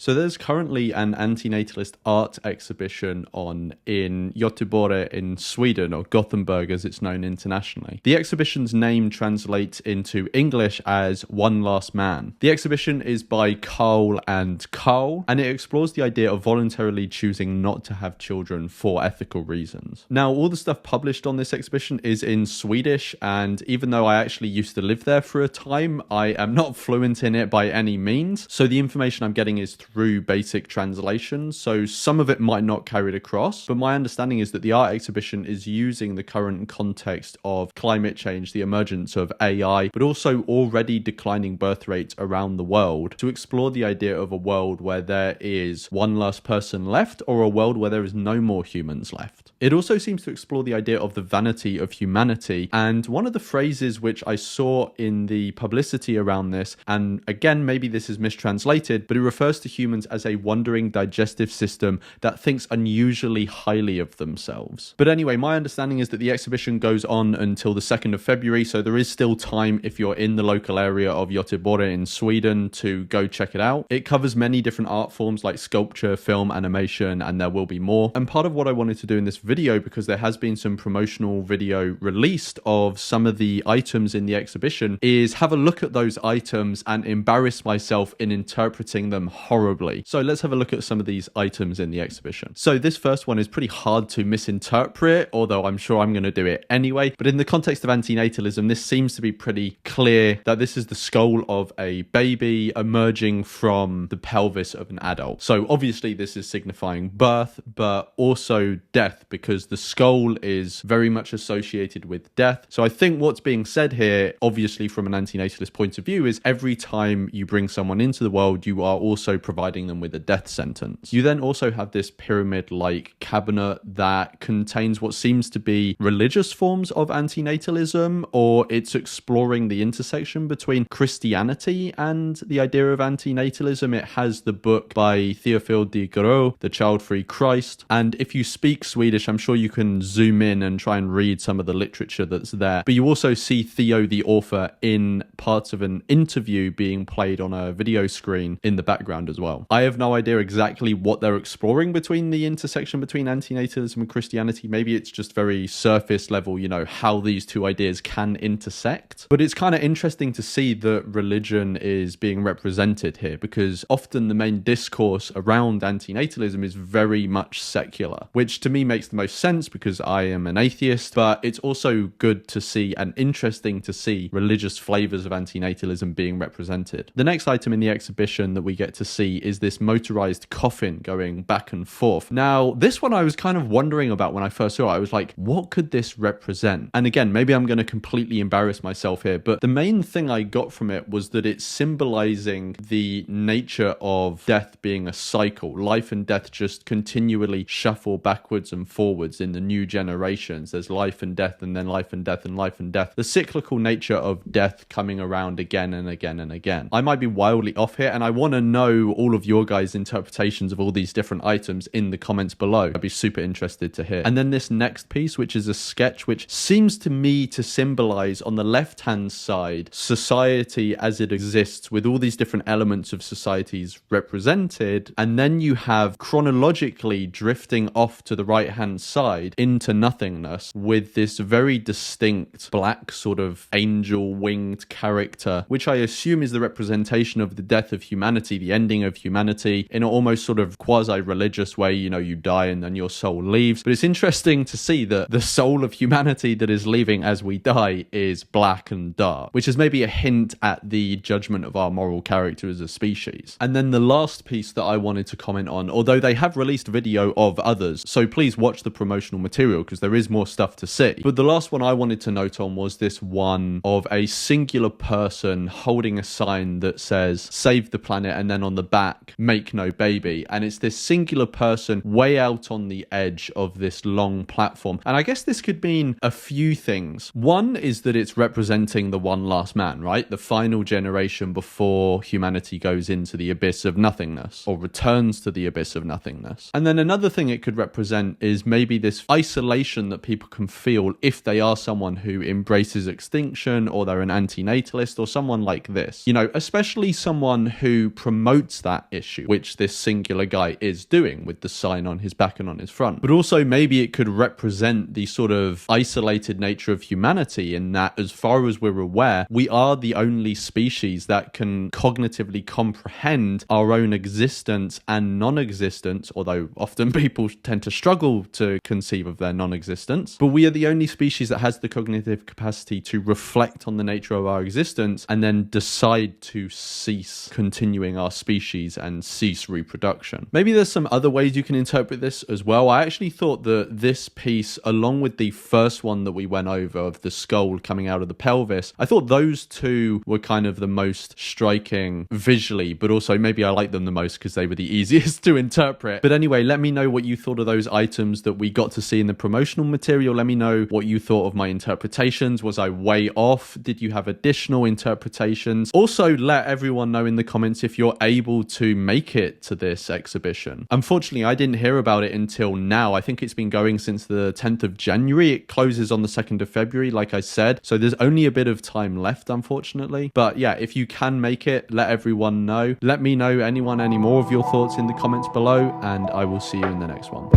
So there's currently an anti-natalist art exhibition on in Gothenburg in Sweden, or Gothenburg as it's known internationally. The exhibition's name translates into English as One Last Man. The exhibition is by Karl and Carl, and it explores the idea of voluntarily choosing not to have children for ethical reasons. Now, all the stuff published on this exhibition is in Swedish, and even though I actually used to live there for a time, I am not fluent in it by any means. So the information I'm getting is through basic translations, so some of it might not carry it across, but my understanding is that the art exhibition is using the current context of climate change, the emergence of AI, but also already declining birth rates around the world to explore the idea of a world where there is one last person left, or a world where there is no more humans left. It also seems to explore the idea of the vanity of humanity, and one of the phrases which I saw in the publicity around this, and again maybe this is mistranslated, but it refers to humans as a wandering digestive system that thinks unusually highly of themselves. But anyway, my understanding is that the exhibition goes on until the 2nd of February, so there is still time if you're in the local area of Gothenburg in Sweden to go check it out. It covers many different art forms like sculpture, film, animation, and there will be more. And part of what I wanted to do in this video, because there has been some promotional video released of some of the items in the exhibition, is have a look at those items and embarrass myself in interpreting them horribly. So let's have a look at some of these items in the exhibition. So this first one is pretty hard to misinterpret, although I'm sure I'm going to do it anyway. But in the context of antinatalism, this seems to be pretty clear that this is the skull of a baby emerging from the pelvis of an adult. So obviously this is signifying birth, but also death, because the skull is very much associated with death. So I think what's being said here, obviously from an antinatalist point of view, is every time you bring someone into the world, you are also providing them with a death sentence. You then also have this pyramid-like cabinet that contains what seems to be religious forms of antinatalism, or it's exploring the intersection between Christianity and the idea of antinatalism. It has the book by Theophil de Garo, The Child-Free Christ, and if you speak Swedish, I'm sure you can zoom in and try and read some of the literature that's there. But you also see Theo, the author, in parts of an interview being played on a video screen in the background as well. I have no idea exactly what they're exploring between the intersection between antinatalism and Christianity. Maybe it's just very surface level, you know, how these two ideas can intersect. But it's kind of interesting to see that religion is being represented here, because often the main discourse around antinatalism is very much secular, which to me makes the most sense because I am an atheist, but it's also good to see and interesting to see religious flavors of antinatalism being represented. The next item in the exhibition that we get to see is this motorized coffin going back and forth. Now, this one I was kind of wondering about when I first saw it. I was like, what could this represent? And again, maybe I'm going to completely embarrass myself here, but the main thing I got from it was that it's symbolizing the nature of death being a cycle. Life and death just continually shuffle backwards and forwards in the new generations. There's life and death, and then life and death, and life and death. The cyclical nature of death coming around again and again and again. I might be wildly off here, and I want to know all of your guys' interpretations of all these different items in the comments below. I'd be super interested to hear. And then this next piece, which is a sketch, which seems to me to symbolize on the left-hand side society as it exists, with all these different elements of societies represented, and then you have chronologically drifting off to the right-hand side into nothingness with this very distinct black sort of angel-winged character, which I assume is the representation of the death of humanity, the ending of humanity, in an almost sort of quasi-religious way. You know, you die and then your soul leaves. But it's interesting to see that the soul of humanity that is leaving as we die is black and dark, which is maybe a hint at the judgment of our moral character as a species. And then the last piece that I wanted to comment on, although they have released video of others, so please watch the promotional material because there is more stuff to see. But the last one I wanted to note on was this one of a singular person holding a sign that says, "Save the planet," and then on the back, "Make no baby." And it's this singular person way out on the edge of this long platform. And I guess this could mean a few things. One is that it's representing the one last man, right? The final generation before humanity goes into the abyss of nothingness, or returns to the abyss of nothingness. And then another thing it could represent is maybe this isolation that people can feel if they are someone who embraces extinction, or they're an antinatalist, or someone like this. You know, especially someone who promotes that that issue, which this singular guy is doing with the sign on his back and on his front. But also maybe it could represent the sort of isolated nature of humanity, in that as far as we're aware, we are the only species that can cognitively comprehend our own existence and non-existence, although often people tend to struggle to conceive of their non-existence. But we are the only species that has the cognitive capacity to reflect on the nature of our existence and then decide to cease continuing our species and cease reproduction. Maybe there's some other ways you can interpret this as well. I actually thought that this piece, along with the first one that we went over of the skull coming out of the pelvis, I thought those two were kind of the most striking visually, but also maybe I like them the most because they were the easiest to interpret. But anyway, let me know what you thought of those items that we got to see in the promotional material. Let me know what you thought of my interpretations. Was I way off? Did you have additional interpretations? Also, let everyone know in the comments if you're able to make it to this exhibition. Unfortunately, I didn't hear about it until now. I think it's been going since the 10th of January. It closes on the 2nd of February, like I said. So there's only a bit of time left, unfortunately. But yeah, if you can make it, let everyone know. Let me know any more of your thoughts in the comments below, and I will see you in the next one.